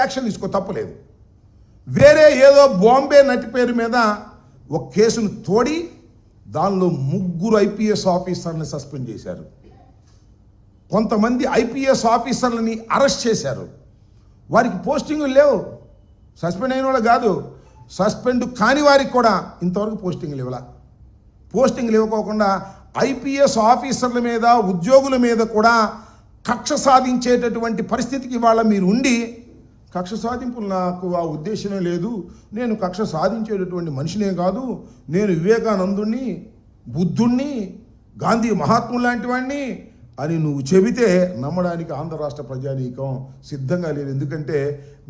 Action తీసుకో, తప్పలేదు. వేరే ఏదో బాంబే నటి పేరు మీద ఒక కేసును తోడి దానిలో 3 ఐపీఎస్ ఆఫీసర్ని సస్పెండ్ చేశారు. కొంతమంది ఐపీఎస్ ఆఫీసర్లని అరెస్ట్ చేశారు. వారికి పోస్టింగులు లేవు. సస్పెండ్ అయిన వాళ్ళు కాదు, సస్పెండ్ కాని వారికి కూడా ఇంతవరకు పోస్టింగులు ఇవ్వాల. పోస్టింగులు ఇవ్వకోకుండా ఐపీఎస్ ఆఫీసర్ల మీద, ఉద్యోగుల మీద కూడా కక్ష సాధించేటటువంటి పరిస్థితికి ఇవాళ మీరు ఉండి, కక్ష సాధింపులు నాకు ఆ ఉద్దేశమే లేదు, నేను కక్ష సాధించేటటువంటి మనిషినే కాదు, నేను వివేకానందుణ్ణి, బుద్ధుణ్ణి, గాంధీ మహాత్ములు లాంటి వాడిని అని నువ్వు చెబితే నమ్మడానికి ఆంధ్ర రాష్ట్ర ప్రజానీకం సిద్ధంగా లేదు. ఎందుకంటే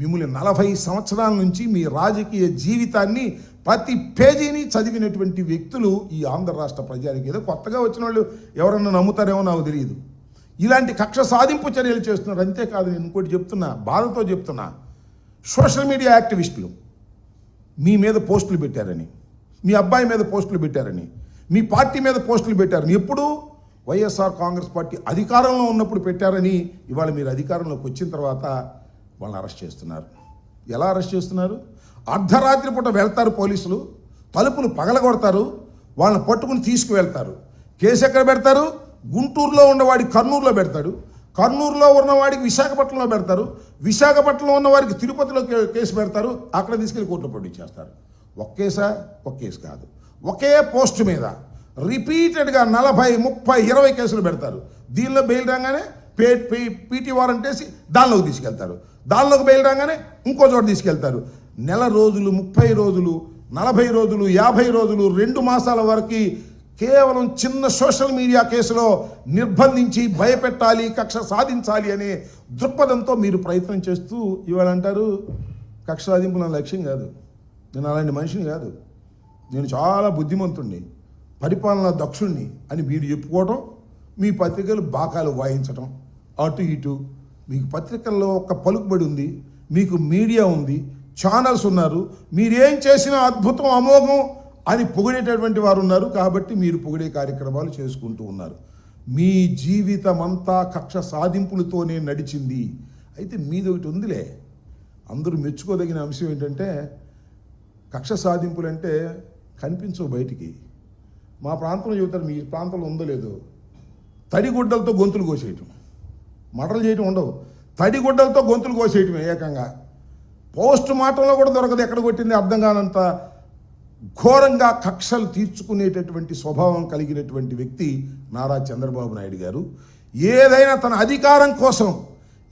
మిమ్మల్ని 40 సంవత్సరాల నుంచి మీ రాజకీయ జీవితాన్ని ప్రతి పేజీని చదివినటువంటి వ్యక్తులు ఈ ఆంధ్ర రాష్ట్ర ప్రజానీకం. ఏదో కొత్తగా వచ్చిన వాళ్ళు ఎవరన్నా నమ్ముతారేమో నాకు తెలియదు. ఇలాంటి కక్ష సాధింపు చర్యలు చేస్తున్నారు. అంతేకాదు, నేను ఇంకోటి చెప్తున్నా, బాధతో చెప్తున్నా, సోషల్ మీడియా యాక్టివిస్టులు మీ మీద పోస్టులు పెట్టారని, మీ అబ్బాయి మీద పోస్టులు పెట్టారని, మీ పార్టీ మీద పోస్టులు పెట్టారని, ఎప్పుడు వైఎస్ఆర్ కాంగ్రెస్ పార్టీ అధికారంలో ఉన్నప్పుడు పెట్టారని, ఇవాళ మీరు అధికారంలోకి వచ్చిన తర్వాత వాళ్ళని అరెస్ట్ చేస్తున్నారు. ఎలా అరెస్ట్ చేస్తున్నారు? అర్ధరాత్రి పూట వెళ్తారు పోలీసులు, తలుపులు పగలగొడతారు, వాళ్ళని పట్టుకుని తీసుకువెళ్తారు. కేసు ఎక్కడ పెడతారు? గుంటూరులో ఉన్నవాడికి కర్నూలులో పెడతాడు, కర్నూలులో ఉన్నవాడికి విశాఖపట్నంలో పెడతారు, విశాఖపట్నంలో ఉన్నవాడికి తిరుపతిలో కేసు పెడతారు, అక్కడ తీసుకెళ్లి కోర్టులో ప్రొడ్యూస్ చేస్తారు. ఒక కేసు కాదు, ఒకే పోస్ట్ మీద రిపీటెడ్గా 40, 30, 20 కేసులు పెడతారు. దీనిలో బెయిల్ రాగానే పీటీ వారెంట్ వేసి దానిలోకి తీసుకెళ్తారు, దానిలోకి బెయిల్ రాగానే ఇంకో చోట తీసుకెళ్తారు. నెల రోజులు, 30 రోజులు, 40 రోజులు, 50 రోజులు, 2 మాసాల వరకు కేవలం చిన్న సోషల్ మీడియా కేసులో నిర్బంధించి భయపెట్టాలి, కక్ష సాధించాలి అనే దృక్పథంతో మీరు ప్రయత్నం చేస్తూ ఇవాళ అంటారు కక్ష సాధింపు నా లక్ష్యం కాదు, నేను అలాంటి మనిషిని కాదు, నేను చాలా బుద్ధిమంతుణ్ణి, పరిపాలనా దక్షుణ్ణి అని మీరు చెప్పుకోవడం, మీ పత్రికలు బాకాలు వాయించడం, అటు ఇటు. మీకు పత్రికల్లో ఒక పలుకుబడి ఉంది, మీకు మీడియా ఉంది, ఛానల్స్ ఉన్నారు, మీరేం చేసినా అద్భుతం, అమోఘం అని పొగిడేటటువంటి వారు ఉన్నారు. కాబట్టి మీరు పొగిడే కార్యక్రమాలు చేసుకుంటూ ఉన్నారు. మీ జీవితం అంతా కక్ష సాధింపులతోనే నడిచింది. అయితే మీది ఒకటి ఉందిలే, అందరూ మెచ్చుకోదగిన అంశం ఏంటంటే, కక్ష సాధింపులు అంటే కనిపించవు బయటికి. మా ప్రాంతంలో చెబుతారు, మీ ప్రాంతంలో ఉందో లేదో, తడిగుడ్డలతో గొంతులు కోసేయటం, మటలు చేయటం ఉండవు, తడిగుడ్డలతో గొంతులు కోసేయటమే ఏకంగా. పోస్ట్ మార్టంలో కూడా దొరకదు, ఎక్కడ కొట్టింది అర్థం కానంత ఘోరంగా కక్షలు తీర్చుకునేటటువంటి స్వభావం కలిగినటువంటి వ్యక్తి నారా చంద్రబాబు నాయుడు గారు. ఏదైనా తన అధికారం కోసం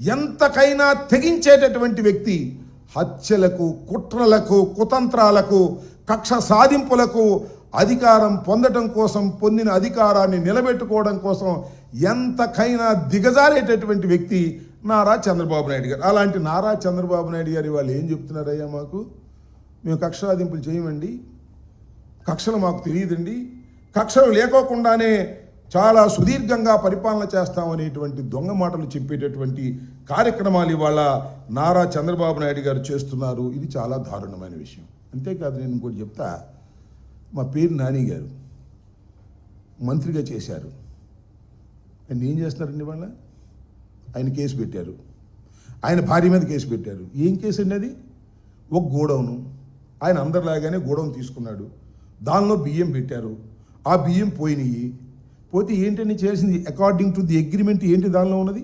ఎంతకైనా తెగించేటటువంటి వ్యక్తి. హత్యలకు, కుట్రలకు, కుతంత్రాలకు, కక్ష సాధింపులకు, అధికారం పొందడం కోసం, పొందిన అధికారాన్ని నిలబెట్టుకోవడం కోసం ఎంతకైనా దిగజారేటటువంటి వ్యక్తి నారా చంద్రబాబు నాయుడు గారు. అలాంటి నారా చంద్రబాబు నాయుడు గారు వాళ్ళు ఏం చెప్తున్నారయ్యా, మాకు మేము కక్ష సాధింపులు చేయమండి, కక్షలు మాకు తెలియదండి, కక్షలు లేకోకుండానే చాలా సుదీర్ఘంగా పరిపాలన చేస్తామనేటువంటి దొంగ మాటలు చెప్పేటటువంటి కార్యక్రమాలు ఇవాళ నారా చంద్రబాబు నాయుడు గారు చేస్తున్నారు. ఇది చాలా దారుణమైన విషయం. అంతేకాదు, నేను ఇంకోటి చెప్తా, మా పేరు నాని గారు మంత్రిగా చేశారు. ఆయన ఏం చేస్తున్నారండి? వాళ్ళ ఆయన కేసు పెట్టారు, ఆయన భార్య మీద కేసు పెట్టారు. ఏం కేసు అండి అది? ఒక గోడౌను, ఆయన అందరిలాగానే గోడౌన్ తీసుకున్నాడు, దానిలో బియ్యం పెట్టారు, ఆ బియ్యం పోయినాయి. పోతే ఏంటని చేసింది? అకార్డింగ్ టు ది అగ్రిమెంట్ ఏంటి దానిలో ఉన్నది?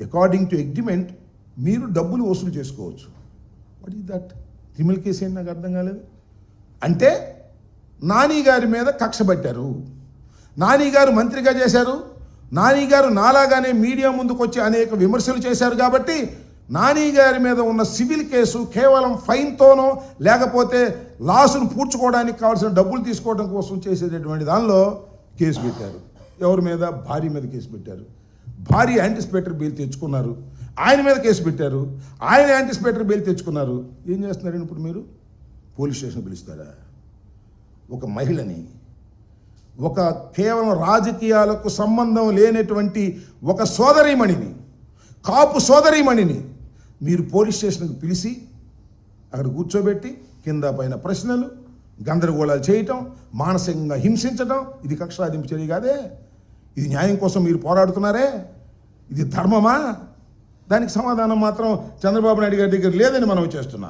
అకార్డింగ్ టు అగ్రిమెంట్ మీరు డబ్బులు వసూలు చేసుకోవచ్చు. What is that? Criminal case ఏంటి? నాకు అర్థం కాలేదు. అంటే నాని గారి మీద కక్ష పెట్టారు, నాని గారు మంత్రిగా చేశారు, నాని గారు నాలాగానే మీడియా ముందుకు వచ్చి అనేక విమర్శలు చేశారు. కాబట్టి నాని గారి మీద ఉన్న సివిల్ కేసు కేవలం ఫైన్తోనో లేకపోతే లాసును పూడ్చుకోవడానికి కావాల్సిన డబ్బులు తీసుకోవడం కోసం చేసేటటువంటి దానిలో కేసు పెట్టారు. ఎవరి మీద? భార్య మీద కేసు పెట్టారు. భార్య యాంటిసిపేటరీ బెయిల్ తెచ్చుకున్నారు, ఆయన మీద కేసు పెట్టారు, ఆయన యాంటిసిపేటరీ బెయిల్ తెచ్చుకున్నారు. ఏం చేస్తున్నారండి ఇప్పుడు మీరు? పోలీస్ స్టేషన్ పిలుస్తారా? ఒక మహిళని, ఒక కేవలం రాజకీయాలకు సంబంధం లేనటువంటి ఒక సోదరీమణిని, కాపు సోదరీమణిని మీరు పోలీస్ స్టేషన్కి పిలిచి అక్కడ కూర్చోబెట్టి కింద పైన ప్రశ్నలు, గందరగోళాలు చేయటం, మానసికంగా హింసించటం, ఇది కక్ష సాధింపు చర్య కాదే? ఇది న్యాయం కోసం మీరు పోరాడుతున్నారే? ఇది ధర్మమా? దానికి సమాధానం మాత్రం చంద్రబాబు నాయుడు గారి దగ్గర లేదని మనం చేస్తున్నా.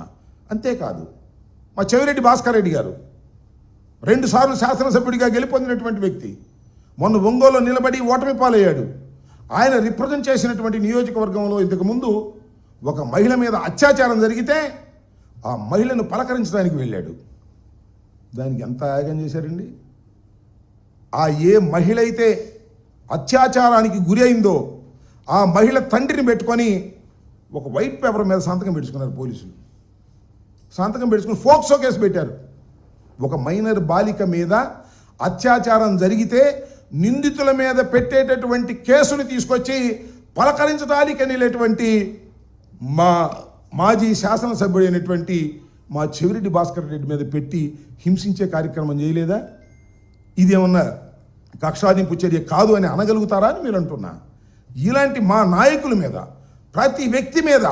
అంతేకాదు మా చెవిరెడ్డి భాస్కర్ రెడ్డి గారు 2 సార్లు శాసనసభ్యుడిగా గెలుపొందినటువంటి వ్యక్తి మొన్న ఒంగోలులో నిలబడి ఓటమి పాలయ్యాడు. ఆయన రిప్రజెంట్ చేసినటువంటి నియోజకవర్గంలో ఇంతకుముందు ఒక మహిళ మీద అత్యాచారం జరిగితే ఆ మహిళను పలకరించడానికి వెళ్ళాడు. దానికి ఎంత యాగం చేశారండి. ఆ ఏ మహిళ అయితే అత్యాచారానికి గురి అయిందో ఆ మహిళ తండ్రిని పెట్టుకొని ఒక వైట్ పేపర్ మీద సంతకం పెట్టుకున్నారు పోలీసులు. సంతకం పెట్టుకుని ఫోక్సో కేసు పెట్టారు. ఒక మైనర్ బాలిక మీద అత్యాచారం జరిగితే నిందితుల మీద పెట్టేటటువంటి కేసుని తీసుకొచ్చి పలకరించడానికి వెళ్ళేటువంటి మా మాజీ శాసనసభ్యుడైనటువంటి మా చెవిరెడ్డి భాస్కర్ రెడ్డి మీద పెట్టి హింసించే కార్యక్రమం చేయలేదా? ఇదేమన్నా కక్షాదింపు చర్య కాదు అని అనగలుగుతారా అని మీరు అంటున్నా. ఇలాంటి మా నాయకుల మీద ప్రతి వ్యక్తి మీద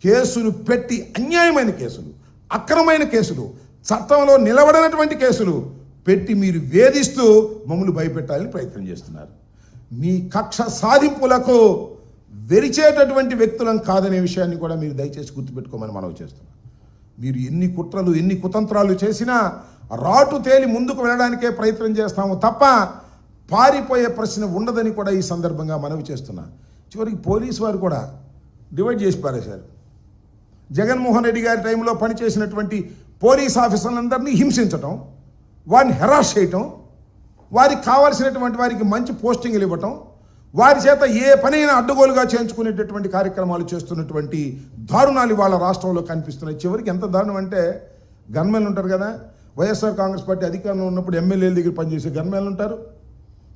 కేసులు పెట్టి అన్యాయమైన కేసులు, అక్రమమైన కేసులు, చట్టంలో నిలబడినటువంటి కేసులు పెట్టి మీరు వేధిస్తూ మమ్మల్ని భయపెట్టాలని ప్రయత్నం చేస్తున్నారు. మీ కక్ష సాధింపులకు వెరిచేటటువంటి వ్యక్తులం కాదనే విషయాన్ని కూడా మీరు దయచేసి గుర్తుపెట్టుకోమని మనవి చేస్తున్నాం. మీరు ఎన్ని కుట్రలు ఎన్ని కుతంత్రాలు చేసినా రాటు తేలి ముందుకు వెళ్ళడానికే ప్రయత్నం చేస్తాము తప్ప పారిపోయే ప్రశ్న ఉండదని కూడా ఈ సందర్భంగా మనవి చేస్తున్నా. చివరికి పోలీసు వారు కూడా డివైడ్ చేసి పారేశారు. జగన్మోహన్ రెడ్డి గారి టైంలో పనిచేసినటువంటి పోలీస్ ఆఫీసర్లందరినీ హింసించటం, వారిని హెరాస్ చేయటం, వారికి కావాల్సినటువంటి వారికి మంచి పోస్టింగ్లు ఇవ్వటం, వారి చేత ఏ పనైనా అడ్డగోలుగా చేయించుకునేటటువంటి కార్యక్రమాలు చేస్తున్నటువంటి దారుణాలు వాళ్ళ రాష్ట్రంలో కనిపిస్తున్నాయి. చివరికి ఎంత దారుణం అంటే గన్మెన్లు ఉంటారు కదా, వైఎస్ఆర్ కాంగ్రెస్ పార్టీ అధికారంలో ఉన్నప్పుడు ఎమ్మెల్యేల దగ్గర పనిచేసే గన్మెన్లు ఉంటారు,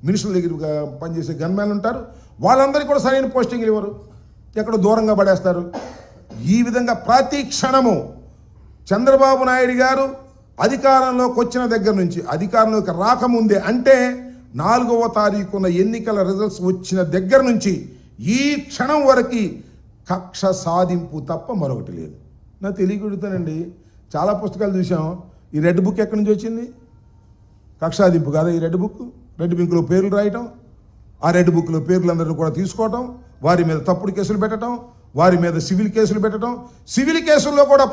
మినిస్టర్ల దగ్గర పనిచేసే గన్మెన్లు ఉంటారు. వాళ్ళందరికీ కూడా సరైన పోస్టింగ్లు ఇవ్వరు, ఎక్కడో దూరంగా పడేస్తారు. ఈ విధంగా ప్రతి క్షణము చంద్రబాబు నాయుడు గారు అధికారంలోకి వచ్చిన దగ్గర నుంచి అధికారంలోకి రాకముందే అంటే 4వ తారీఖున ఎన్నికల రిజల్ట్స్ వచ్చిన దగ్గర నుంచి ఈ క్షణం వరకు కక్ష సాధింపు తప్ప మరొకటి లేదు. నాకు తెలియకూడతానండి, చాలా పుస్తకాలు చూసాం. ఈ రెడ్ బుక్ ఎక్కడి నుంచి వచ్చింది? కక్షాదింపు కాదా ఈ రెడ్ బుక్? రెడ్ బుక్లో పేర్లు రాయటం, ఆ రెడ్ బుక్లో పేర్లందరినీ కూడా తీసుకోవటం, వారి మీద తప్పుడు కేసులు పెట్టడం, వారి మీద సివిల్ కేసులు పెట్టడం, సివిల్ కేసుల్లో కూడా